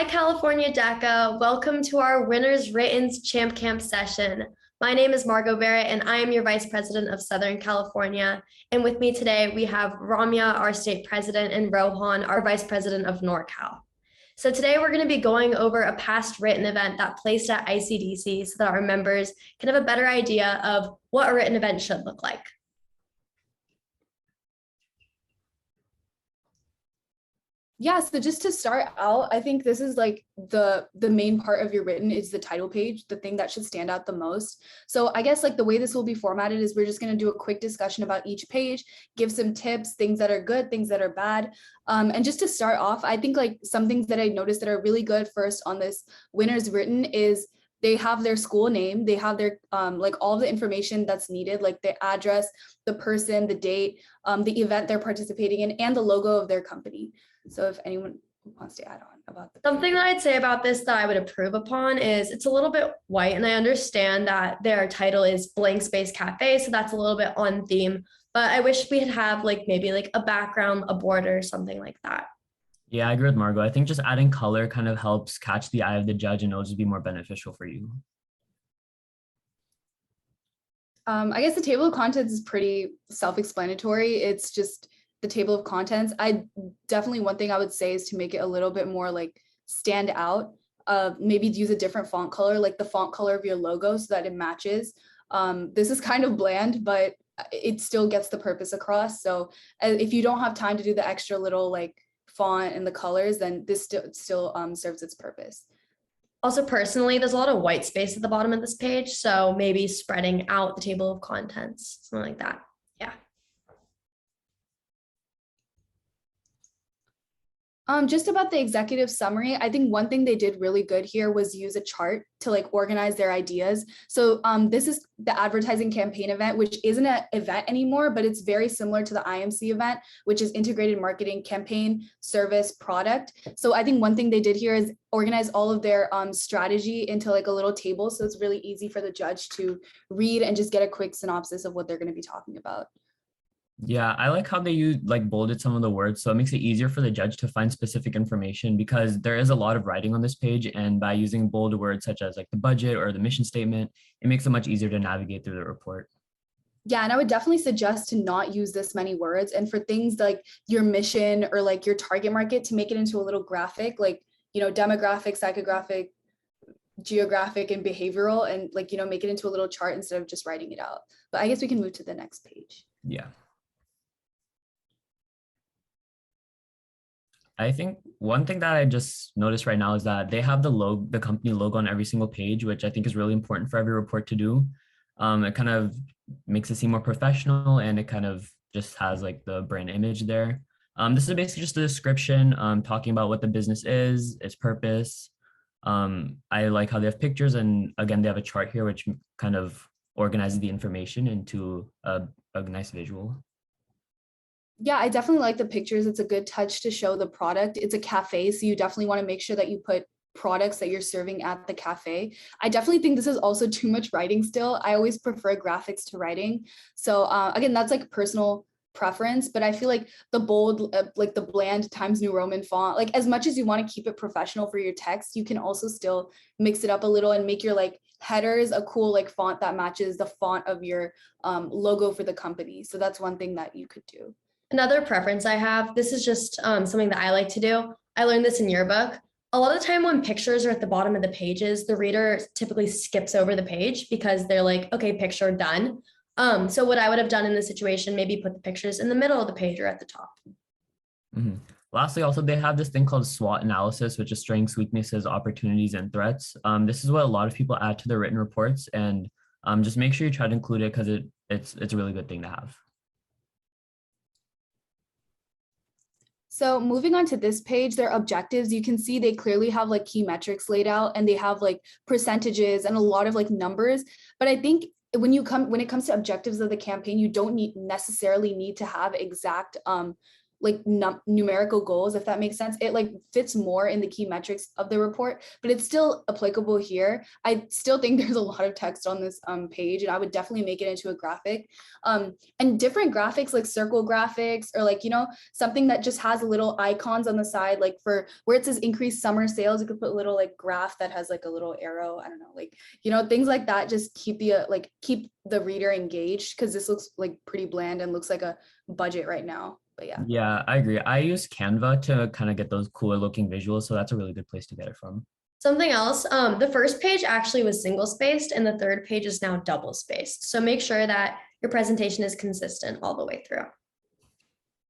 Hi, California DECA. Welcome to our Winners Written's Champ Camp session. My name is Margot Barrett, and I am your Vice President of Southern California. And with me today, we have Ramya, our State President, and Rohan, our Vice President of NorCal. So today we're going to be going over a past written event that placed at ICDC so that our members can have a better idea of what a written event should look like. Yeah, so just to start out, I think this is like the main part of your written is the title page, the thing that should stand out the most. So I guess like the way this will be formatted is we're just going to do a quick discussion about each page, give some tips, things that are good, things that are bad. And just to start off, I think like some things that I noticed that are really good first on this winners written is they have their school name, they have their like all the information that's needed, like the address, the person, the date, the event they're participating in, and the logo of their company. So if anyone wants to add on about the Something that I'd say about this that I would approve upon is it's a little bit white, and I understand that their title is Blank Space Cafe, so that's a little bit on theme, but I wish we had have like maybe like a background, a border, something like that. Yeah, I agree with Margot. I think just adding color kind of helps catch the eye of the judge and it'll just be more beneficial for you. I guess the table of contents is pretty self-explanatory. It's just the table of contents. One thing I would say is to make it a little bit more like stand out. Maybe use a different font color, like the font color of your logo so that it matches. This is kind of bland, but it still gets the purpose across. So if you don't have time to do the extra little like font and the colors, then this still serves its purpose. Also, personally, there's a lot of white space at the bottom of this page, so maybe spreading out the table of contents, something like that. Yeah. Just about the executive summary, I think one thing they did really good here was use a chart to like organize their ideas. So this is the advertising campaign event, which isn't an event anymore, but it's very similar to the IMC event, which is integrated marketing campaign, service, product. So I think one thing they did here is organize all of their strategy into like a little table. So it's really easy for the judge to read and just get a quick synopsis of what they're going to be talking about. Yeah, I like how they bolded some of the words, so it makes it easier for the judge to find specific information because there is a lot of writing on this page, and by using bold words such as like the budget or the mission statement, it makes it much easier to navigate through the report. Yeah, and I would definitely suggest to not use this many words, and for things like your mission or like your target market to make it into a little graphic, like, you know, demographic, psychographic, geographic, and behavioral, and like, you know, make it into a little chart instead of just writing it out. But I guess we can move to the next page. Yeah. I think one thing that I just noticed right now is that they have the company logo on every single page, which I think is really important for every report to do. It kind of makes it seem more professional, and it kind of just has like the brand image there. This is basically just a description talking about what the business is, its purpose. I like how they have pictures, and again, they have a chart here, which kind of organizes the information into a nice visual. Yeah, I definitely like the pictures. It's a good touch to show the product. It's a cafe, so you definitely want to make sure that you put products that you're serving at the cafe. I definitely think this is also too much writing still. I always prefer graphics to writing. So again, that's like personal preference, but I feel like the bold, like the bland Times New Roman font, like as much as you want to keep it professional for your text, you can also still mix it up a little and make your like headers a cool like font that matches the font of your logo for the company. So that's one thing that you could do. Another preference I have, this is just something that I like to do. I learned this in yearbook. A lot of the time when pictures are at the bottom of the pages, the reader typically skips over the page because they're like, okay, picture done. So what I would have done in this situation, maybe put the pictures in the middle of the page or at the top. Mm-hmm. Lastly, also, they have this thing called SWOT analysis, which is strengths, weaknesses, opportunities, and threats. This is what a lot of people add to their written reports, and just make sure you try to include it because it's a really good thing to have. So moving on to this page, their objectives, you can see they clearly have like key metrics laid out, and they have like percentages and a lot of like numbers. But I think when it comes to objectives of the campaign, you don't necessarily need to have exact like numerical goals, if that makes sense. It like fits more in the key metrics of the report, but it's still applicable here. I still think there's a lot of text on this page, and I would definitely make it into a graphic. And different graphics, like circle graphics, or like, something that just has little icons on the side, like for where it says increased summer sales, you could put a little like graph that has like a little arrow. I don't know, like, things like that. Just keep the reader engaged, because this looks like pretty bland and looks like a budget right now. But yeah. Yeah, I agree. I use Canva to kind of get those cooler looking visuals. So that's a really good place to get it from. Something else, the first page actually was single spaced and the third page is now double spaced. So make sure that your presentation is consistent all the way through.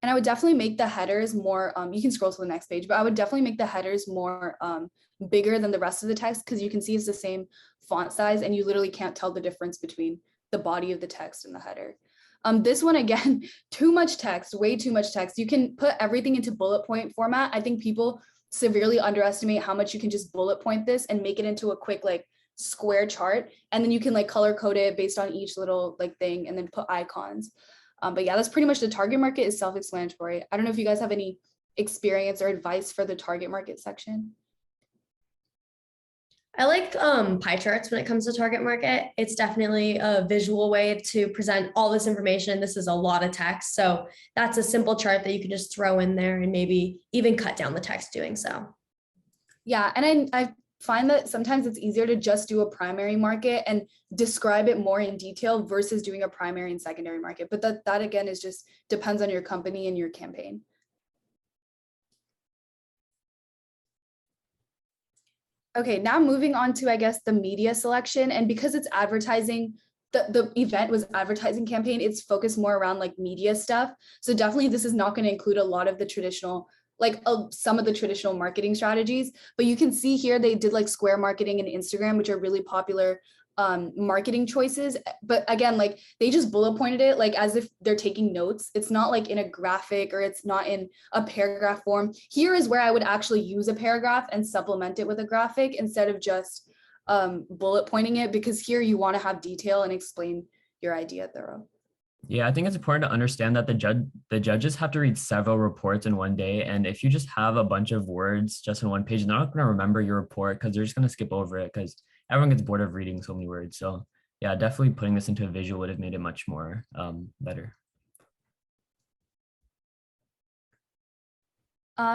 And I would definitely make the headers more, you can scroll to the next page, but I would definitely make the headers more bigger than the rest of the text, because you can see it's the same font size and you literally can't tell the difference between the body of the text and the header. This one, again, too much text, way too much text. You can put everything into bullet point format. I think people severely underestimate how much you can just bullet point this and make it into a quick like square chart. And then you can like color code it based on each little like thing and then put icons. But yeah, that's pretty much the target market is self-explanatory. I don't know if you guys have any experience or advice for the target market section. I like pie charts when it comes to target market. It's definitely a visual way to present all this information. This is a lot of text. So that's a simple chart that you can just throw in there and maybe even cut down the text doing so. Yeah, and I find that sometimes it's easier to just do a primary market and describe it more in detail versus doing a primary and secondary market. But that again is just depends on your company and your campaign. Okay, now moving on to, I guess, the media selection. And because it's advertising, the event was advertising campaign, it's focused more around like media stuff. So definitely this is not going to include a lot of the traditional, like some of the traditional marketing strategies, but you can see here they did like square marketing and Instagram, which are really popular marketing choices. But again, like they just bullet pointed it like as if they're taking notes. It's not like in a graphic or it's not in a paragraph form. Here is where I would actually use a paragraph and supplement it with a graphic instead of just bullet pointing it, because here you want to have detail and explain your idea thorough. Yeah, I think it's important to understand that the judges have to read several reports in one day. And if you just have a bunch of words just in one page, they're not going to remember your report because they're just going to skip over it because everyone gets bored of reading so many words. So yeah, definitely putting this into a visual would have made it much more better.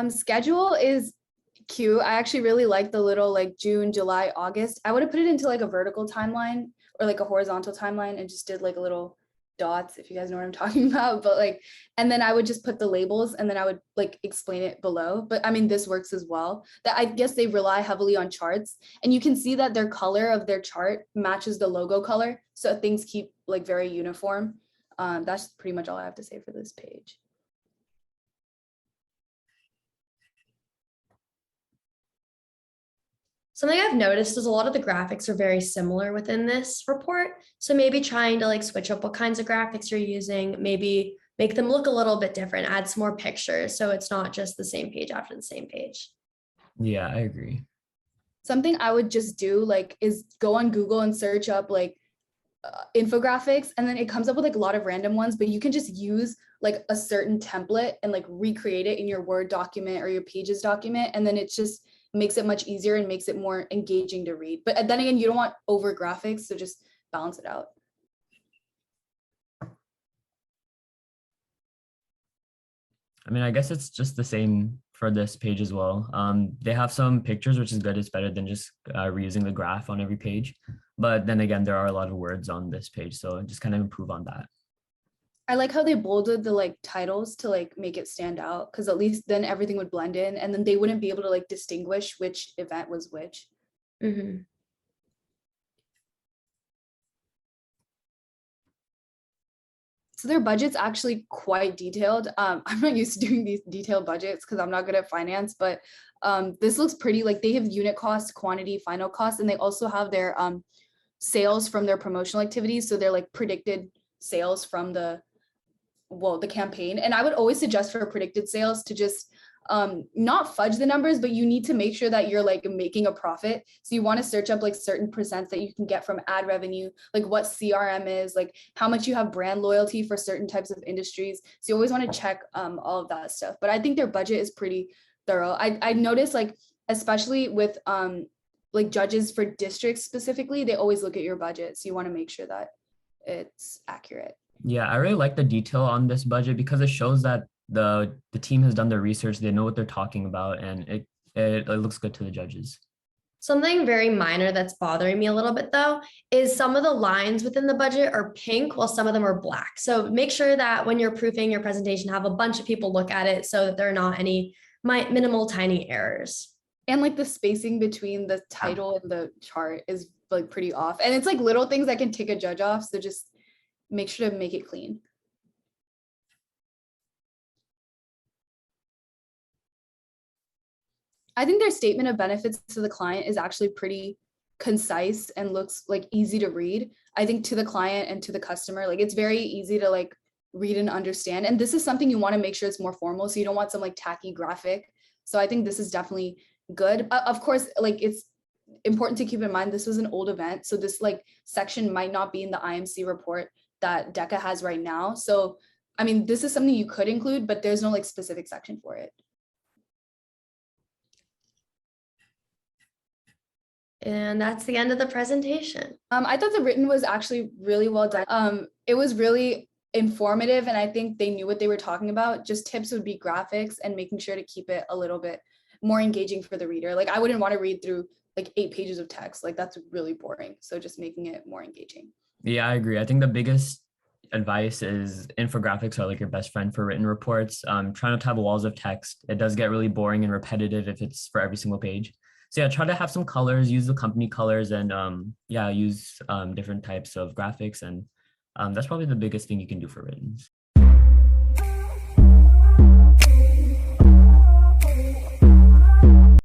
Schedule is cute. I actually really like the little like June, July, August. I would have put it into like a vertical timeline or like a horizontal timeline and just did like a little dots, if you guys know what I'm talking about. But like, and then I would just put the labels and then I would like explain it below. But I mean, this works as well. That I guess they rely heavily on charts, and you can see that their color of their chart matches the logo color. So things keep like very uniform. That's pretty much all I have to say for this page. Something I've noticed is a lot of the graphics are very similar within this report. So maybe trying to like switch up what kinds of graphics you're using, maybe make them look a little bit different, add some more pictures. So it's not just the same page after the same page. Yeah, I agree. Something I would just do like is go on Google and search up like infographics, and then it comes up with like a lot of random ones, but you can just use like a certain template and like recreate it in your Word document or your Pages document. And then it's just makes it much easier and makes it more engaging to read. But then again, you don't want over graphics, so just balance it out. I mean, I guess it's just the same for this page as well. They have some pictures, which is good. It's better than just reusing the graph on every page. But then again, there are a lot of words on this page, so just kind of improve on that. I like how they bolded the like titles to like make it stand out, because at least then everything would blend in and then they wouldn't be able to like distinguish which event was which. Mm-hmm. So their budget's actually quite detailed. I'm not used to doing these detailed budgets because I'm not good at finance, but this looks pretty. Like they have unit cost, quantity, final cost, and they also have their sales from their promotional activities. So they're like predicted sales from the campaign. And I would always suggest for predicted sales to just not fudge the numbers, but you need to make sure that you're like making a profit. So you want to search up like certain percents that you can get from ad revenue, like what CRM is, like how much you have brand loyalty for certain types of industries. So you always want to check all of that stuff. But I think their budget is pretty thorough. I noticed like, especially with like judges for districts specifically, they always look at your budget. So you want to make sure that it's accurate. Yeah, I really like the detail on this budget because it shows that the team has done their research, they know what they're talking about, and it looks good to the judges. Something very minor that's bothering me a little bit though is some of the lines within the budget are pink while some of them are black. So make sure that when you're proofing your presentation, have a bunch of people look at it so that there are not any minimal tiny errors. And like the spacing between the title and the chart is like pretty off. And it's like little things that can take a judge off. So just make sure to make it clean. I think their statement of benefits to the client is actually pretty concise and looks like easy to read. I think to the client and to the customer, like it's very easy to like read and understand. And this is something you want to make sure it's more formal. So you don't want some like tacky graphic. So I think this is definitely good. Of course, like it's important to keep in mind, this was an old event. So this like section might not be in the IMC report that DECA has right now. So, I mean, this is something you could include, but there's no like specific section for it. And that's the end of the presentation. I thought the written was actually really well done. It was really informative, and I think they knew what they were talking about. Just tips would be graphics and making sure to keep it a little bit more engaging for the reader. Like I wouldn't want to read through like 8 pages of text. Like that's really boring. So just making it more engaging. Yeah, I agree. I think the biggest advice is infographics are like your best friend for written reports. Try not to have walls of text. It does get really boring and repetitive if it's for every single page. So yeah, try to have some colors, use the company colors, and yeah, use different types of graphics. And that's probably the biggest thing you can do for written.